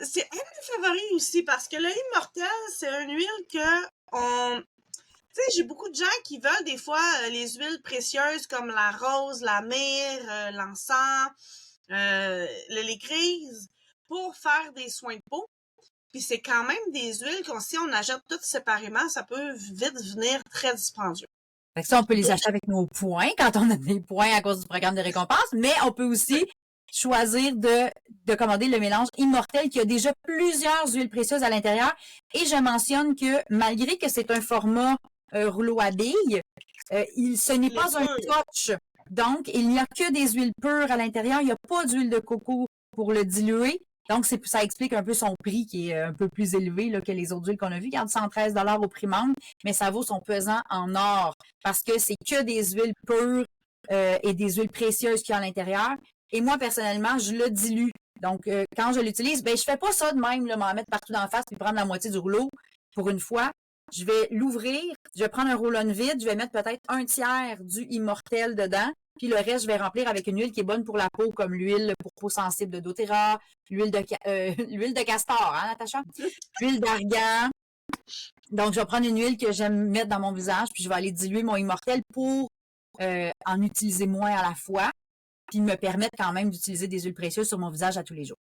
c'est un de mes favoris aussi parce que le Immortel, c'est une huile tu sais, j'ai beaucoup de gens qui veulent des fois les huiles précieuses comme la rose, la myrrhe, l'encens, les grises pour faire des soins de peau. Puis c'est quand même des huiles qu'on, si on achète toutes séparément, ça peut vite devenir très dispendieux. Fait que ça, on peut les acheter avec nos points quand on a des points à cause du programme de récompense, mais on peut aussi choisir de commander le mélange Immortel qui a déjà plusieurs huiles précieuses à l'intérieur. Et je mentionne que malgré que c'est un format rouleau à billes, ce n'est pas un touch. Donc, il n'y a que des huiles pures à l'intérieur. Il n'y a pas d'huile de coco pour le diluer. Donc, ça explique un peu son prix qui est un peu plus élevé là, que les autres huiles qu'on a vues. Garde 113 $ au prix membre, mais ça vaut son pesant en or parce que c'est que des huiles pures et des huiles précieuses qu'il y a à l'intérieur. Et moi, personnellement, je le dilue. Donc, quand je l'utilise, je fais pas ça de même, là, m'en mettre partout d'en face puis prendre la moitié du rouleau pour une fois. Je vais l'ouvrir, je vais prendre un roll-on vide, je vais mettre peut-être un tiers du Immortel dedans, puis le reste, je vais remplir avec une huile qui est bonne pour la peau, comme l'huile pour peau sensible de doTERRA, l'huile de castor, hein, Natacha? L'huile d'argan. Donc, je vais prendre une huile que j'aime mettre dans mon visage, puis je vais aller diluer mon Immortel pour en utiliser moins à la fois, puis me permettre quand même d'utiliser des huiles précieuses sur mon visage à tous les jours.